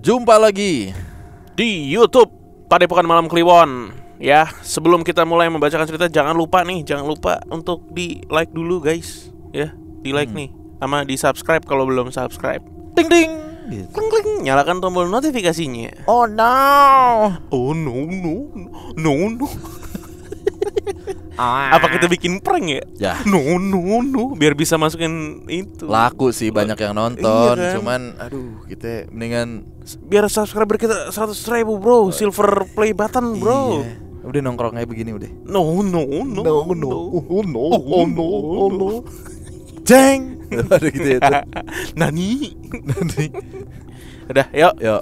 Jumpa lagi di YouTube Padepokan Malam Kliwon. Ya, sebelum kita mulai membacakan cerita, jangan lupa untuk di like dulu guys. Ya, di like nih, sama di subscribe kalau belum subscribe. Ting ting Kling kling, nyalakan tombol notifikasinya. Oh no. Oh no no no no. Apa kita bikin prank ya? Ya. No no no, biar bisa masukin itu. Laku sih, banyak yang nonton. Iya kan? Cuman aduh, kita mendingan biar subscriber kita 100.000 bro, silver play button bro. Iya. Udah nongkrong kayak begini udah. No no no no no Oh no. Jeng. Ada gitu ya tuh. Nani. Nanti. Udah, yuk.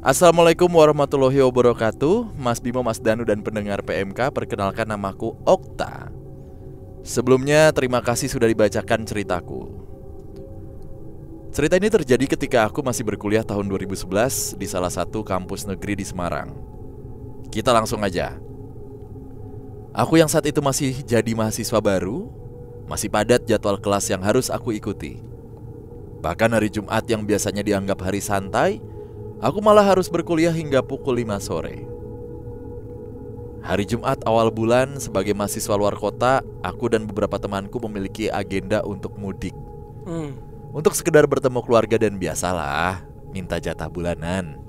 Assalamualaikum warahmatullahi wabarakatuh. Mas Bimo, Mas Danu dan pendengar PMK, perkenalkan namaku Okta. Sebelumnya terima kasih sudah dibacakan ceritaku. Cerita ini terjadi ketika aku masih berkuliah tahun 2011 di salah satu kampus negeri di Semarang. Kita langsung aja. Aku yang saat itu masih jadi mahasiswa baru, masih padat jadwal kelas yang harus aku ikuti. Bahkan hari Jumat yang biasanya dianggap hari santai, aku malah harus berkuliah hingga pukul 5 sore. Hari Jumat awal bulan, sebagai mahasiswa luar kota, aku dan beberapa temanku memiliki agenda untuk mudik. Untuk sekedar bertemu keluarga dan biasalah, minta jatah bulanan.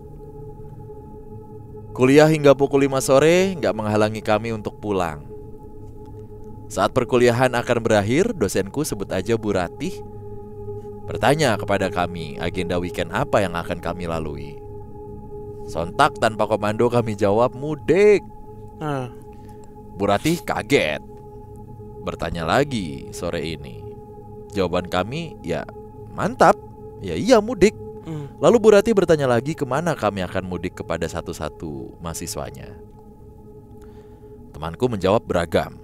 Kuliah hingga pukul 5 sore gak menghalangi kami untuk pulang. Saat perkuliahan akan berakhir, dosenku, sebut aja Bu Ratih, bertanya kepada kami agenda weekend apa yang akan kami lalui. Sontak tanpa komando kami jawab mudik. Bu Ratih kaget, bertanya lagi sore ini. Jawaban kami, ya mantap, ya iya mudik. Lalu Bu Ratih bertanya lagi kemana kami akan mudik kepada satu-satu mahasiswanya. Temanku menjawab beragam,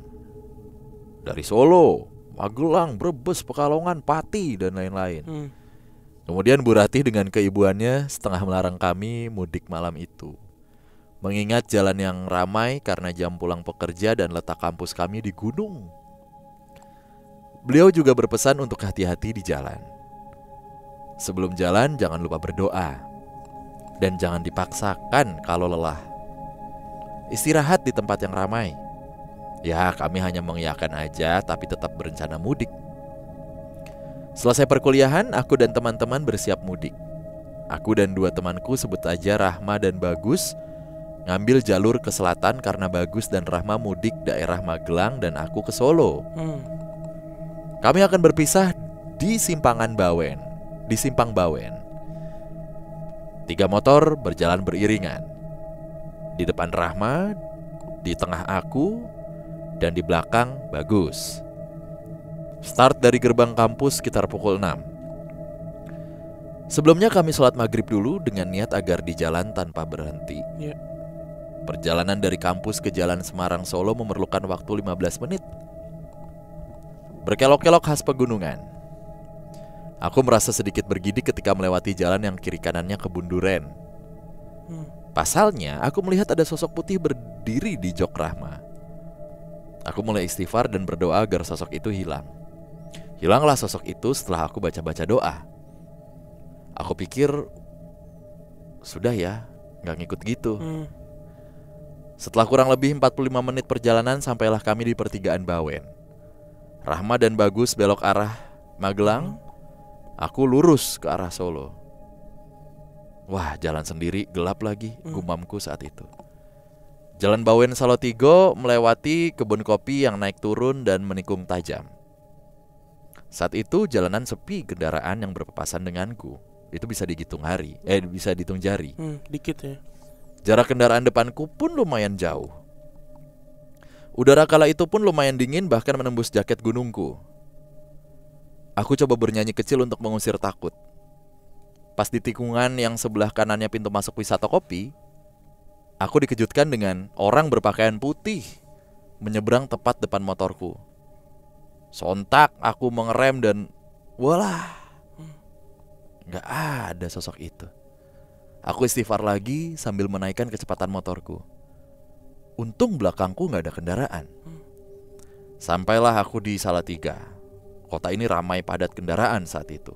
dari Solo, Magelang, Brebes, Pekalongan, Pati, dan lain-lain. Kemudian Bu Ratih dengan keibuannya setengah melarang kami mudik malam itu, mengingat jalan yang ramai karena jam pulang pekerja dan letak kampus kami di gunung. Beliau juga berpesan untuk hati-hati di jalan. Sebelum jalan jangan lupa berdoa, dan jangan dipaksakan kalau lelah. Istirahat di tempat yang ramai. Ya, kami hanya mengiyakan aja, tapi tetap berencana mudik. Selesai perkuliahan, aku dan teman-teman bersiap mudik. Aku dan dua temanku, sebut aja Rahma dan Bagus, ngambil jalur ke selatan karena Bagus dan Rahma mudik daerah Magelang dan aku ke Solo. Kami akan berpisah di Simpang Bawen. 3 motor berjalan beriringan. Di depan Rahma, di tengah aku, dan di belakang Bagus. Start dari gerbang kampus sekitar pukul 6. Sebelumnya kami sholat maghrib dulu dengan niat agar di jalan tanpa berhenti. Perjalanan dari kampus ke jalan Semarang Solo memerlukan waktu 15 menit. Berkelok-kelok khas pegunungan. Aku merasa sedikit bergidik ketika melewati jalan yang kiri kanannya kebun duren. Pasalnya, aku melihat ada sosok putih berdiri di jok Rahma. Aku mulai istighfar dan berdoa agar sosok itu hilang. Hilanglah sosok itu setelah aku baca-baca doa. Aku pikir, sudah ya, gak ngikut gitu. Setelah kurang lebih 45 menit perjalanan, sampailah kami di pertigaan Bawen. Rahma dan Bagus belok arah Magelang. Aku lurus ke arah Solo. Wah, jalan sendiri, gelap lagi, gumamku saat itu. Jalan Bawen Salatiga melewati kebun kopi yang naik turun dan menikung tajam. Saat itu jalanan sepi kendaraan yang berpapasan denganku. Itu bisa dihitung bisa dihitung jari. Dikit ya. Jarak kendaraan depanku pun lumayan jauh. Udara kala itu pun lumayan dingin, bahkan menembus jaket gunungku. Aku coba bernyanyi kecil untuk mengusir takut. Pas di tikungan yang sebelah kanannya pintu masuk wisata kopi, aku dikejutkan dengan orang berpakaian putih menyeberang tepat depan motorku. Sontak aku mengerem dan walah, gak ada sosok itu. Aku istighfar lagi sambil menaikkan kecepatan motorku. Untung belakangku gak ada kendaraan. Sampailah aku di Salatiga. Kota ini ramai padat kendaraan saat itu.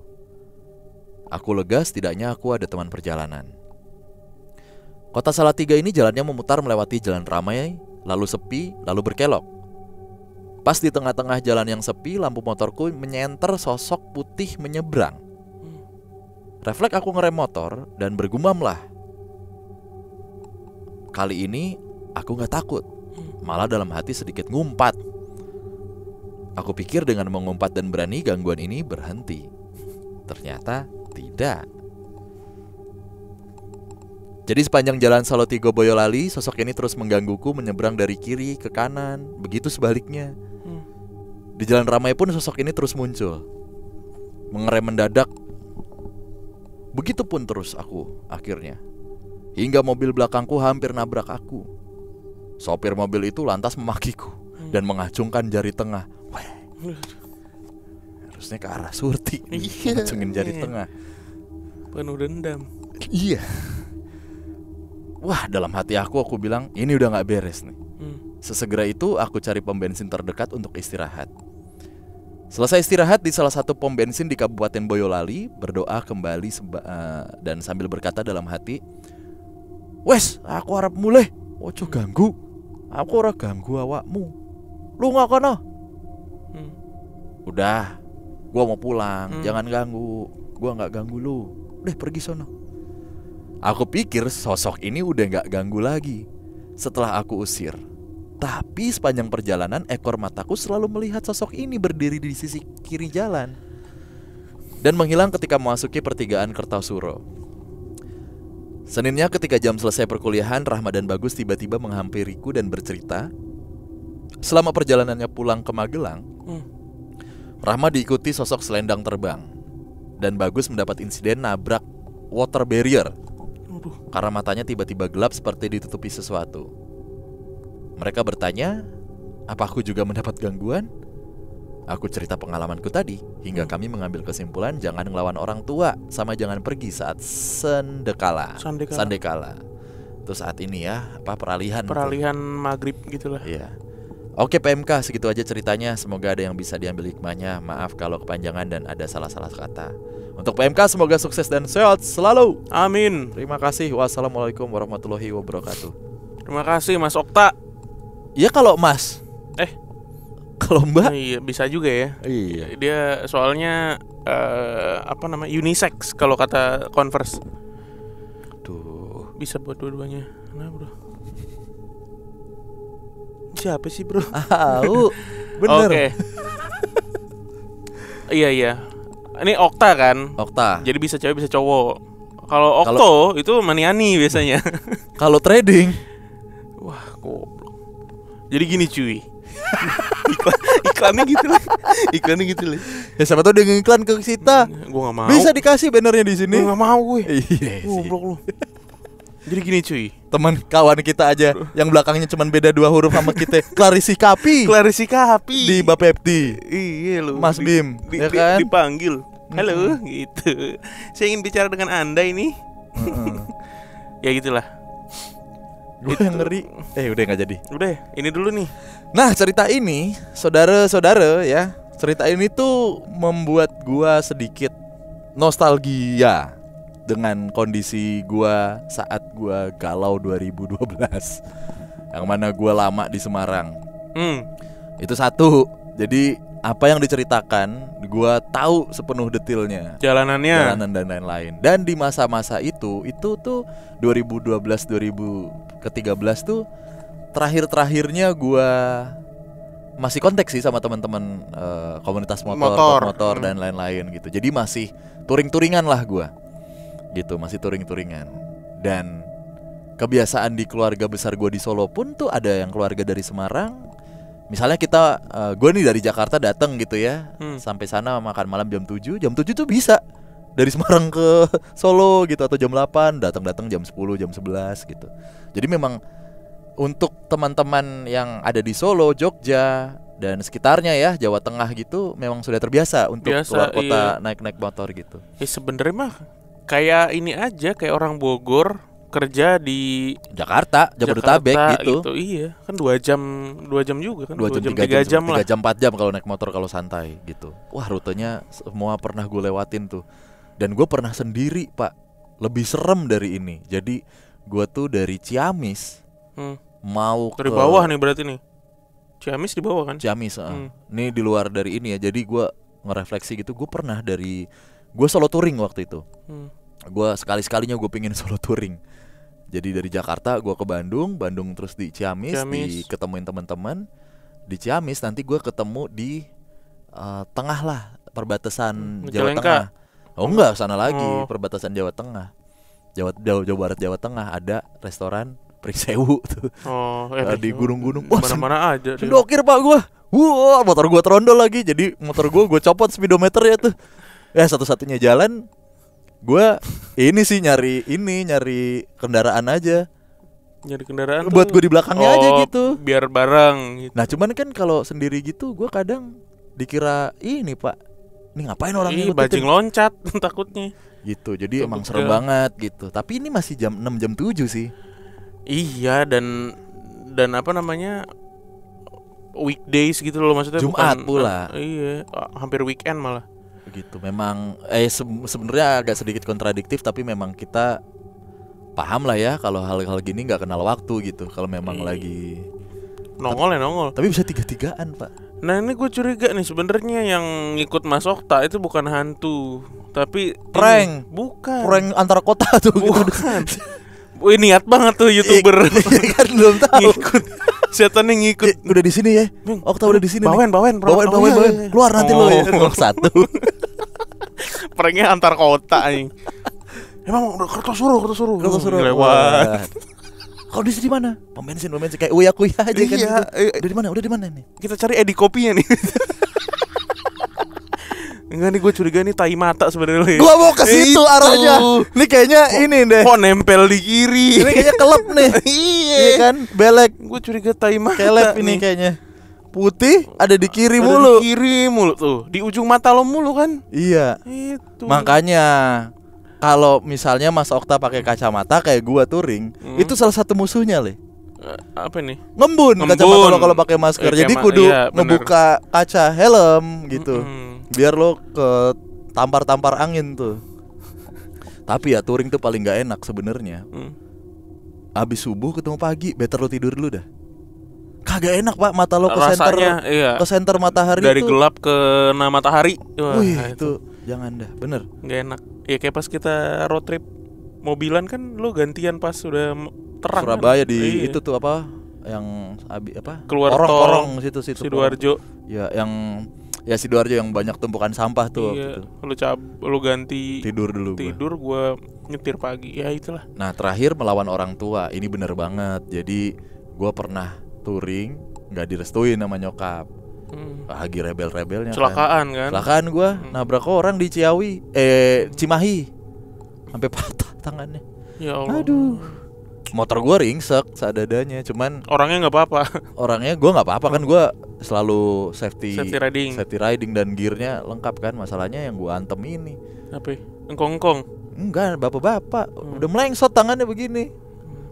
Aku lega, setidaknya aku ada teman perjalanan. Kota Salatiga ini jalannya memutar melewati jalan ramai, lalu sepi, lalu berkelok. Pas di tengah-tengah jalan yang sepi, lampu motorku menyenter sosok putih menyeberang. Refleks aku ngerem motor dan bergumamlah. Kali ini aku gak takut, malah dalam hati sedikit ngumpat. Aku pikir dengan mengumpat dan berani gangguan ini berhenti. Ternyata tidak. Jadi sepanjang jalan Salatiga Boyolali, sosok ini terus menggangguku menyeberang dari kiri ke kanan, begitu sebaliknya. Di jalan ramai pun sosok ini terus muncul, mengerem mendadak. Begitupun terus aku akhirnya, hingga mobil belakangku hampir nabrak aku. Sopir mobil itu lantas memakiku dan mengacungkan jari tengah. Weh, harusnya ke arah Surti, ngacungin jari tengah. Penuh dendam. Iya. Wah, dalam hati aku bilang, ini udah gak beres nih. Sesegera itu aku cari pom bensin terdekat untuk istirahat. Selesai istirahat di salah satu pom bensin di Kabupaten Boyolali, berdoa kembali dan sambil berkata dalam hati, "Wes, aku harap mulai. Ojo ganggu. Aku ora ganggu awakmu. Lu gak kono." Udah, gua mau pulang, jangan ganggu. Gua gak ganggu lu. Udah pergi sono. Aku pikir sosok ini udah gak ganggu lagi setelah aku usir. Tapi sepanjang perjalanan ekor mataku selalu melihat sosok ini berdiri di sisi kiri jalan dan menghilang ketika memasuki pertigaan Kertosuro. Seninnya ketika jam selesai perkuliahan, Rahma dan Bagus tiba-tiba menghampiriku dan bercerita selama perjalanannya pulang ke Magelang, Rahma diikuti sosok selendang terbang dan Bagus mendapat insiden nabrak water barrier karena matanya tiba-tiba gelap seperti ditutupi sesuatu. Mereka bertanya, apa aku juga mendapat gangguan? Aku cerita pengalamanku tadi, hingga kami mengambil kesimpulan jangan ngelawan orang tua, sama jangan pergi saat sandekala. Terus saat ini ya, peralihan maghrib gitulah. Iya. Oke PMK, segitu aja ceritanya. Semoga ada yang bisa diambil hikmahnya. Maaf kalau kepanjangan dan ada salah-salah kata. Untuk PMK semoga sukses dan sehat selalu. Amin. Terima kasih. Wassalamualaikum warahmatullahi wabarakatuh. Terima kasih Mas Okta. Iya kalau Mas. Kalau Mbak? Iya bisa juga ya. Iya. Dia soalnya unisex kalau kata Converse. Tuh. Bisa buat dua-duanya. Nah bro. Siapa sih bro? Bener. Oke. Iya. Ini Okta kan? Okta. Jadi bisa cewek bisa cowok. Kalau Okto itu maniani biasanya. Kalau trading, wah goblok. Jadi gini cuy. Iklannya gitu lah. Ya siapa tahu dia ngiklan ke kita. Gua enggak mau. Bisa dikasih bannernya di sini. Gua enggak mau gue. Iya. Goblok lu. Jadi gini cuy. Teman kawan kita aja yang belakangnya cuma beda 2 huruf sama kita. Klarisi Kapi di Bapepti. Iya lu. Mas Bim, ya kan? Dipanggil. Halo, gitu. Saya ingin bicara dengan Anda ini. Ya gitulah. Gue yang ngeri. Udah gak jadi. Udah, ini dulu nih. Nah, cerita ini, saudara-saudara ya, cerita ini tuh membuat gua sedikit nostalgia dengan kondisi gua saat gua galau 2012. Yang mana gua lama di Semarang. Itu satu. Jadi apa yang diceritakan gua tahu sepenuh detailnya, jalanan dan lain-lain. Dan di masa-masa itu tuh 2012 2013 tuh terakhirnya gua masih kontak sih sama teman-teman komunitas motor dan lain-lain gitu. Jadi masih touring-touringan lah gua. Gitu, masih touring-touringan. Dan kebiasaan di keluarga besar gua di Solo pun tuh ada yang keluarga dari Semarang. Misalnya kita, gue nih dari Jakarta datang gitu ya, sampai sana makan malam jam 7 tuh bisa dari Semarang ke Solo gitu, atau jam 8 datang jam 10, jam 11 gitu. Jadi memang untuk teman-teman yang ada di Solo, Jogja dan sekitarnya ya, Jawa Tengah gitu, memang sudah terbiasa untuk keluar kota naik-naik motor gitu. Sebenarnya mah kayak ini aja, kayak orang Bogor kerja di Jakarta, Jabodetabek gitu. Iya, kan 2 jam juga kan. 2 jam 3 jam lah. 3 jam 4 jam kalau naik motor kalau santai gitu. Wah, rutenya semua pernah gue lewatin tuh. Dan gue pernah sendiri Pak. Lebih serem dari ini. Jadi gue tuh dari Ciamis mau dari ke bawah nih berarti nih. Ciamis di bawah kan? Ciamis. Ini di luar dari ini ya. Jadi gue ngerefleksi gitu. Gue pernah gue solo touring waktu itu. Gue sekali-sekalinya gue pengen solo touring. Jadi dari Jakarta gue ke Bandung terus di Ciamis. Diketemuin teman-teman di Ciamis. Nanti gue ketemu di tengah lah, perbatasan Jawa Tengah. Oh enggak, sana lagi, perbatasan Jawa Tengah. Jawa Barat Jawa Tengah ada restoran Priksewu tuh. Di gunung-gunung. Wah, mana-mana aja. Sendokir Pak gua. Wah, motor gua terondol lagi. Jadi motor gua copot speedometer ya tuh. Ya satu-satunya jalan gua nyari kendaraan aja. Nyari kendaraan buat gua di belakangnya aja gitu. Biar bareng gitu. Nah, cuman kan kalau sendiri gitu gua kadang dikira ini Pak. Ini ngapain orang ini bajing loncat takutnya. Gitu. Jadi emang serem banget gitu. Tapi ini masih jam 6 jam 7 sih. Iya, dan apa namanya? Weekdays gitu loh maksudnya. Jumat pula. Iya, hampir weekend malah. Begitu. Memang sebenarnya agak sedikit kontradiktif, tapi memang kita paham lah ya kalau hal-hal gini nggak kenal waktu gitu. Kalau memang lagi nongol. Tapi bisa 3-3an Pak. Nah ini gue curiga nih sebenarnya yang ngikut Mas Okta itu bukan hantu, tapi prank. Bukan. Prank antar kota tuh. Bukan. Wih, niat banget tuh YouTuber. Kan belum tahu. Ngikut. Setannya ngikut. Udah di sini ya. Okta udah di sini. Bawen. Keluar nanti lo ya. Satu. Pranknya antar kota nih. Emang udah Kertosuro. Lewat. Kau di sini mana? Pom bensin kayak uya aja kan. Iya. Udah di mana nih? Kita cari Edi kopinya nih. Enggak nih, gue curiga nih tai mata sebenarnya. Gua mau ke situ arahnya. Ini kayaknya ini deh. Oh, nempel di kiri. Ini kayaknya kelep nih. Iya kan? Belek. Gue curiga tai mata. Kelep ini kayaknya. Putih ada di kiri mulu. Di kiri mulu tuh. Di ujung mata lo mulu kan? Iya. Itu. Makanya kalau misalnya Mas Okta pakai kacamata kayak gua touring, itu salah satu musuhnya le. Apa nih? Ngembun kacamata lo kalau pakai masker. Jadi kudu ngebuka kaca helm gitu. Biar lo ke tampar angin tuh. Tapi ya touring tuh paling gak enak sebenarnya. Abis subuh ketemu pagi, better lo tidur dulu dah. Kagak enak Pak, mata lo ke center matahari. Dari tuh gelap ke matahari. Wih, itu jangan dah, bener. Gak enak. Ya kayak pas kita road trip mobilan kan lo gantian pas sudah terang. Surabaya kan? Itu tuh apa? Yang keluar Korong situ Sidoarjo. Ya yang Sidoarjo yang banyak tumpukan sampah tuh. Iya. Lo ganti tidur dulu. Gua nyetir pagi. Ya itulah. Nah, terakhir melawan orang tua. Ini bener banget. Jadi gua pernah touring nggak direstuin sama nyokap. Lagi rebel-rebelnya. Celakaan gue nabrak orang di Cimahi sampai patah tangannya. Ya Allah. Aduh. Motor gue ringsek seadanya, cuman orangnya nggak apa-apa. Orangnya gue nggak apa-apa kan, gue selalu safety riding dan gearnya lengkap kan. Masalahnya yang gue antem ini apa? Engkong. Enggak, bapak-bapak udah melengsot tangannya begini.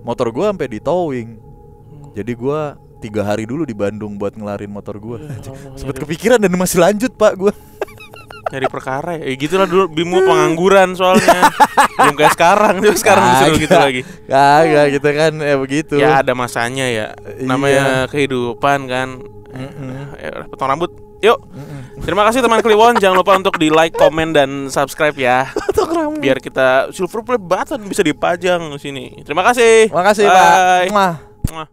Motor gue sampai di towing. Jadi gue 3 hari dulu di Bandung buat ngelarin motor gue. Sempet kepikiran dan masih lanjut Pak gue. Nyari perkara ya. Gitulah dulu Bimo pengangguran soalnya. Belum kayak sekarang disuruh gitu lagi. Kagak gitu kan begitu. Ya ada masanya ya. Namanya kehidupan kan. Ya potong rambut. Yuk. Terima kasih teman Kliwon. Jangan lupa untuk di like, komen, dan subscribe ya. Biar kita silver play button bisa dipajang di sini. Terima kasih. Makasih Pak.